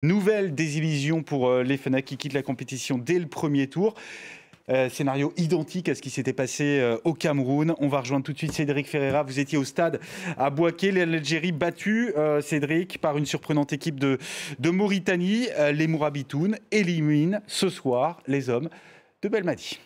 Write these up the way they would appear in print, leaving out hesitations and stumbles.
Nouvelle désillusion pour les Fennecs qui quittent la compétition dès le premier tour. Scénario identique à ce qui s'était passé au Cameroun. On va rejoindre tout de suite Cédric Ferreira. Vous étiez au stade à Bouaké. L'Algérie battue, Cédric, par une surprenante équipe de Mauritanie. Les Mourabitounes éliminent ce soir les hommes de Belmadi.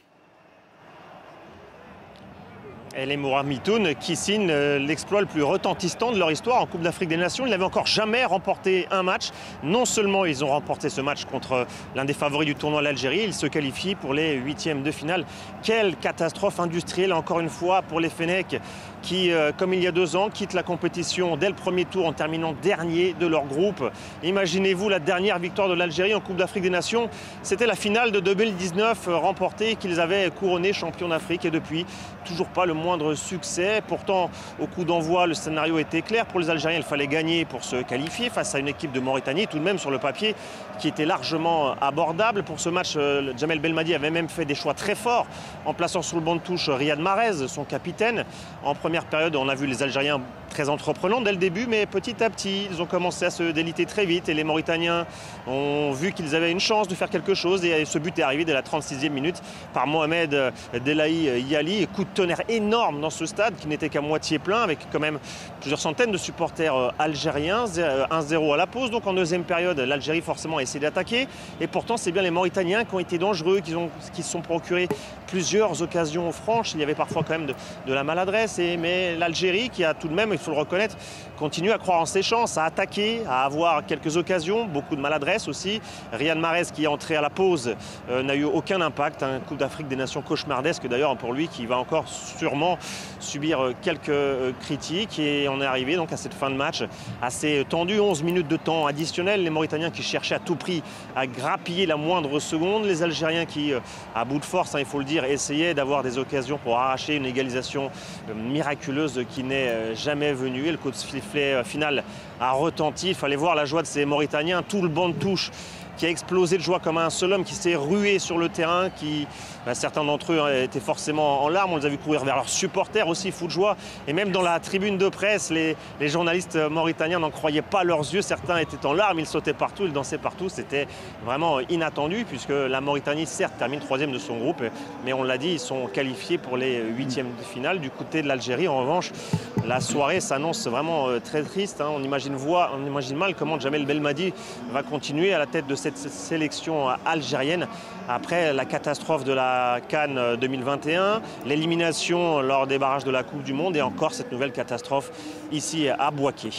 Et les Mourabitounes qui signent l'exploit le plus retentissant de leur histoire en Coupe d'Afrique des Nations. Ils n'avaient encore jamais remporté un match. Non seulement ils ont remporté ce match contre l'un des favoris du tournoi, l'Algérie, ils se qualifient pour les huitièmes de finale. Quelle catastrophe industrielle encore une fois pour les Fennecs qui, comme il y a 2 ans, quittent la compétition dès le premier tour en terminant dernier de leur groupe. Imaginez-vous la dernière victoire de l'Algérie en Coupe d'Afrique des Nations. C'était la finale de 2019 remportée qu'ils avaient couronné champion d'Afrique et depuis, toujours pas le moindre succès. Pourtant, au coup d'envoi, le scénario était clair. Pour les Algériens, il fallait gagner pour se qualifier face à une équipe de Mauritanie, tout de même sur le papier, qui était largement abordable. Pour ce match, Djamel Belmadi avait même fait des choix très forts en plaçant sur le banc de touche Riyad Mahrez, son capitaine. En première période, on a vu les Algériens très entreprenants dès le début, mais petit à petit, ils ont commencé à se déliter très vite et les Mauritaniens ont vu qu'ils avaient une chance de faire quelque chose et ce but est arrivé dès la 36e minute par Mohamed Delahi Yali. Coup de tonnerre énorme dans ce stade qui n'était qu'à moitié plein avec quand même plusieurs centaines de supporters algériens. 1-0 à la pause, donc en deuxième période, l'Algérie forcément a essayé d'attaquer et pourtant c'est bien les Mauritaniens qui ont été dangereux, qui se sont procurés plusieurs occasions franches. Il y avait parfois quand même de la maladresse, mais l'Algérie qui a tout de même, il faut le reconnaître, continue à croire en ses chances, à attaquer, à avoir quelques occasions, beaucoup de maladresse aussi. Riyad Mahrez qui est entré à la pause n'a eu aucun impact, un Coupe d'Afrique des Nations cauchemardesque d'ailleurs pour lui qui va encore sûrement subir quelques critiques et on est arrivé donc à cette fin de match assez tendue, 11 minutes de temps additionnel, les Mauritaniens qui cherchaient à tout prix à grappiller la moindre seconde, les Algériens qui à bout de force, il faut le dire, essayaient d'avoir des occasions pour arracher une égalisation miraculeuse qui n'est jamais venue et le coup de sifflet final a retenti. Il fallait voir la joie de ces Mauritaniens, tout le banc de touche qui a explosé de joie comme un seul homme, qui s'est rué sur le terrain, certains d'entre eux étaient forcément en larmes, on les a vu courir vers leurs supporters aussi, fous de joie, et même dans la tribune de presse, les journalistes mauritaniens n'en croyaient pas leurs yeux, certains étaient en larmes, ils sautaient partout, ils dansaient partout, c'était vraiment inattendu, puisque la Mauritanie, certes, termine 3e de son groupe, mais on l'a dit, ils sont qualifiés pour les 8e de finale. Du côté de l'Algérie, en revanche, la soirée s'annonce vraiment très triste, on imagine mal comment Djamel Belmadi va continuer à la tête de cette sélection algérienne après la catastrophe de la CAN 2021, l'élimination lors des barrages de la Coupe du Monde et encore cette nouvelle catastrophe ici à Bouaké.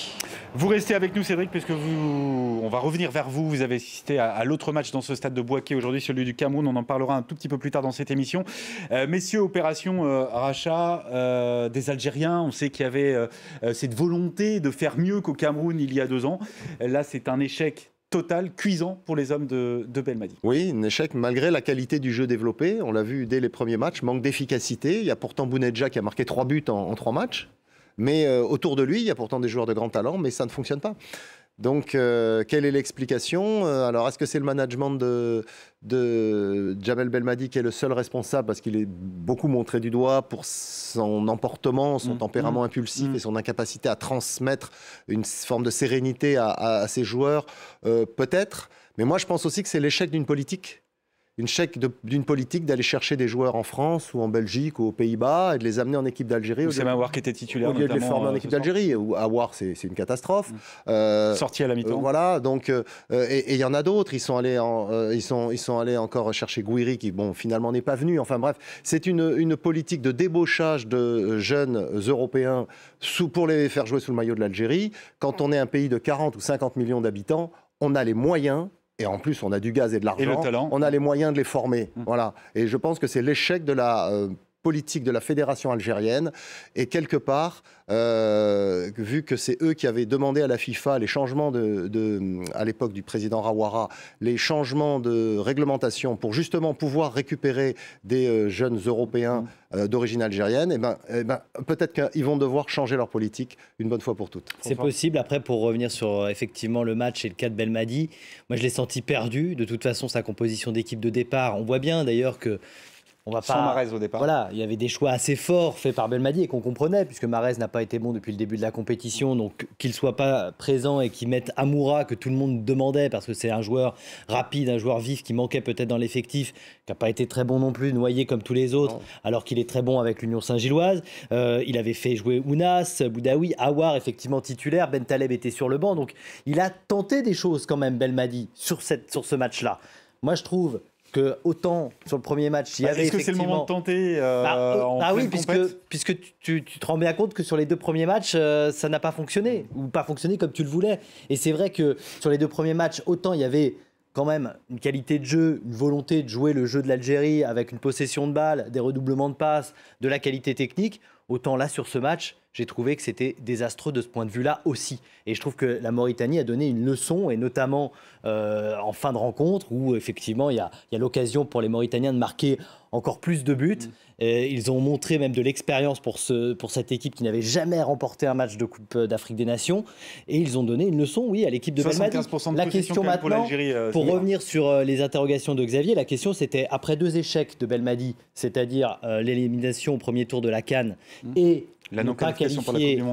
Vous restez avec nous Cédric, puisque on va revenir vers vous. Vous avez assisté à l'autre match dans ce stade de Bouaké aujourd'hui, celui du Cameroun. On en parlera un tout petit peu plus tard dans cette émission. Messieurs, opération rachat des Algériens. On sait qu'il y avait cette volonté de faire mieux qu'au Cameroun il y a 2 ans. Là, c'est un échec total, cuisant pour les hommes de Belmadi. Oui, un échec malgré la qualité du jeu développé. On l'a vu dès les premiers matchs, manque d'efficacité. Il y a pourtant Bounedjah qui a marqué 3 buts en 3 matchs. Mais autour de lui, il y a pourtant des joueurs de grand talent, mais ça ne fonctionne pas. Donc, quelle est l'explication? Alors, est-ce que c'est le management de Djamel Belmadi qui est le seul responsable parce qu'il est beaucoup montré du doigt pour son emportement, son tempérament impulsif et son incapacité à transmettre une forme de sérénité à ses joueurs? Peut-être. Mais moi, je pense aussi que c'est l'échec d'une politique. D'une politique d'aller chercher des joueurs en France ou en Belgique ou aux Pays-Bas et de les amener en équipe d'Algérie. C'est Aouar qui était titulaire. Au lieu de les former en équipe d'Algérie. Aouar, c'est une catastrophe. Sorti à la mi-temps. Voilà, donc, et il y en a d'autres. Ils sont allés encore chercher Gouiri qui, bon, finalement n'est pas venu. Enfin bref, c'est une politique de débauchage de jeunes Européens pour les faire jouer sous le maillot de l'Algérie. Quand on est un pays de 40 ou 50 millions d'habitants, on a les moyens. Et en plus, on a du gaz et de l'argent. On a les moyens de les former. Voilà. Et je pense que c'est l'échec de la politique de la fédération algérienne. Et quelque part, vu que c'est eux qui avaient demandé à la FIFA les changements à l'époque du président Rawara, les changements de réglementation pour justement pouvoir récupérer des jeunes Européens d'origine algérienne, peut-être qu'ils vont devoir changer leur politique une bonne fois pour toutes. C'est possible. Après, pour revenir sur effectivement le match et le cas de Belmadi, moi je l'ai senti perdu. De toute façon, sa composition d'équipe de départ, on voit bien d'ailleurs que On va Sans pas... Mahrez au départ. Voilà, il y avait des choix assez forts faits par Belmadi et qu'on comprenait, puisque Mahrez n'a pas été bon depuis le début de la compétition. Donc qu'il ne soit pas présent et qu'il mette Amoura, que tout le monde demandait, parce que c'est un joueur rapide, un joueur vif qui manquait peut-être dans l'effectif, qui n'a pas été très bon non plus, noyé comme tous les autres, alors qu'il est très bon avec l'Union Saint-Gilloise. Il avait fait jouer Ounas, Boudaoui, Aouar, effectivement titulaire. Ben Taleb était sur le banc. Donc il a tenté des choses quand même, Belmadi, sur ce match-là. Moi, je trouve que autant sur le premier match, il y avait Est-ce que c'est le moment de tenter oui, puisque tu te rends bien compte que sur les 2 premiers matchs, ça n'a pas fonctionné, ou pas fonctionné comme tu le voulais. Et c'est vrai que sur les 2 premiers matchs, autant il y avait quand même une qualité de jeu, une volonté de jouer le jeu de l'Algérie avec une possession de balle, des redoublements de passes, de la qualité technique, autant là sur ce match, j'ai trouvé que c'était désastreux de ce point de vue-là aussi. Et je trouve que la Mauritanie a donné une leçon, et notamment en fin de rencontre, où effectivement il y a l'occasion pour les Mauritaniens de marquer encore plus de buts. Et ils ont montré même de l'expérience pour cette équipe qui n'avait jamais remporté un match de Coupe d'Afrique des Nations. Et ils ont donné une leçon, oui, à l'équipe de Belmadi. La question maintenant, pour revenir sur les interrogations de Xavier, la question c'était, après 2 échecs de Belmadi, c'est-à-dire l'élimination au premier tour de la CAN et la ne pas qualifier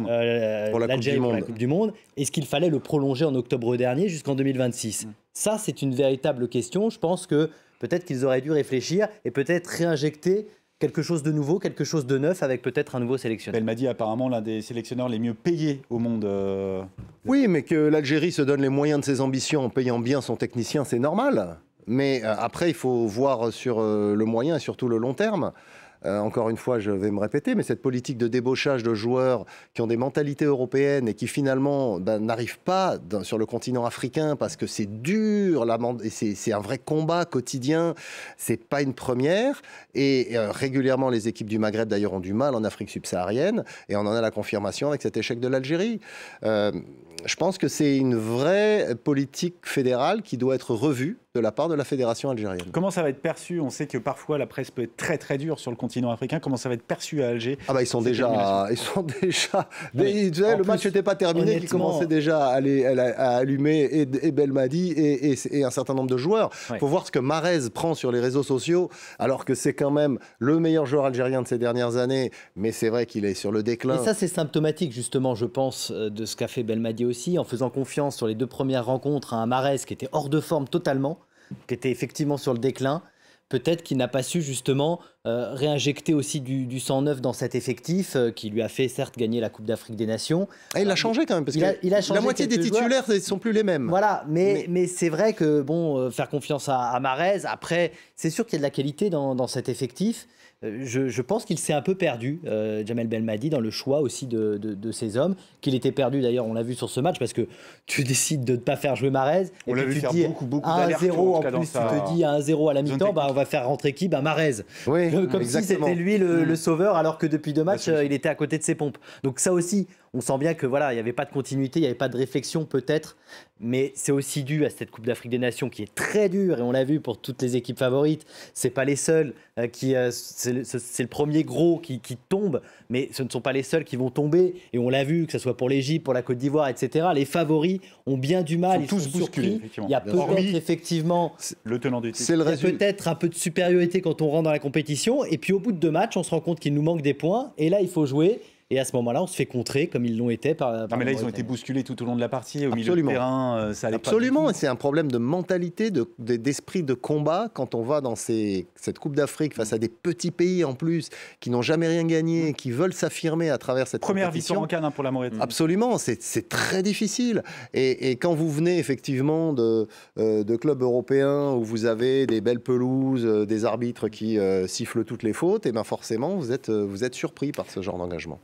l'Algérie pour la Coupe du Monde, est-ce qu'il fallait le prolonger en octobre dernier jusqu'en 2026 ? Ça, c'est une véritable question. Je pense que peut-être qu'ils auraient dû réfléchir et peut-être réinjecter quelque chose de nouveau, quelque chose de neuf avec peut-être un nouveau sélectionneur. Belmadi, apparemment, l'un des sélectionneurs les mieux payés au monde. Oui, mais que l'Algérie se donne les moyens de ses ambitions en payant bien son technicien, c'est normal. Mais après, il faut voir sur le moyen et surtout le long terme. Encore une fois, je vais me répéter, mais cette politique de débauchage de joueurs qui ont des mentalités européennes et qui finalement n'arrivent pas sur le continent africain parce que c'est dur, c'est un vrai combat quotidien, c'est pas une première. Et régulièrement, les équipes du Maghreb d'ailleurs ont du mal en Afrique subsaharienne, et on en a la confirmation avec cet échec de l'Algérie. Je pense que c'est une vraie politique fédérale qui doit être revue de la part de la fédération algérienne. Comment ça va être perçu ? On sait que parfois la presse peut être très très dure sur le continent africain. Comment ça va être perçu à Alger ? Ah bah ils sont déjà. Le match n'était pas terminé, ils commençaient déjà à allumer et Belmadi et un certain nombre de joueurs. Il faut voir ce que Mahrez prend sur les réseaux sociaux, alors que c'est quand même le meilleur joueur algérien de ces dernières années. Mais c'est vrai qu'il est sur le déclin. Et ça, c'est symptomatique justement, je pense, de ce qu'a fait Belmadi aussi, en faisant confiance sur les 2 premières rencontres à un Mahrez qui était hors de forme totalement, qui était effectivement sur le déclin. Peut-être qu'il n'a pas su justement réinjecter aussi du sang neuf dans cet effectif qui lui a fait certes gagner la Coupe d'Afrique des Nations. Et il a changé quand même, parce que la moitié des titulaires ne sont plus les mêmes. Voilà, mais c'est vrai que faire confiance à Mahrez, après, c'est sûr qu'il y a de la qualité dans cet effectif. Je pense qu'il s'est un peu perdu, Jamel Belmadi, dans le choix aussi de ses hommes, qu'il était perdu d'ailleurs, on l'a vu sur ce match, parce que tu décides de ne pas faire jouer Mahrez, et puis tu te dis à 1-0 en plus, tu te dis à 1-0 à la mi-temps, on va faire rentrer qui ? Mahrez. Oui, comme exactement. si c'était lui le sauveur, alors que depuis 2 matchs, il était à côté de ses pompes. Donc ça aussi, on sent bien que voilà, il n'y avait pas de continuité, il n'y avait pas de réflexion peut-être, mais c'est aussi dû à cette Coupe d'Afrique des Nations qui est très dure, et on l'a vu pour toutes les équipes favorites. C'est pas les seuls c'est le premier gros qui tombe, mais ce ne sont pas les seuls qui vont tomber, et on l'a vu, que ce soit pour l'Égypte, pour la Côte d'Ivoire, etc. Les favoris ont bien du mal, ils sont tous bousculés. Il y a peut-être effectivement le tenant du titre. Il y a peut-être un peu de supériorité quand on rentre dans la compétition, et puis au bout de 2 matchs, on se rend compte qu'il nous manque des points, et là il faut jouer. Et à ce moment-là, on se fait contrer comme ils l'ont été par mais là, ils ont été bousculés tout au long de la partie, au milieu du terrain. Ça allait Absolument, pas et c'est un problème de mentalité, d'esprit de combat. Quand on va dans cette Coupe d'Afrique face à des petits pays en plus, qui n'ont jamais rien gagné, qui veulent s'affirmer à travers cette première victoire en CAN pour la Mauritanie. Absolument, c'est très difficile. Et quand vous venez effectivement de clubs européens où vous avez des belles pelouses, des arbitres qui sifflent toutes les fautes, et ben forcément, vous êtes surpris par ce genre d'engagement.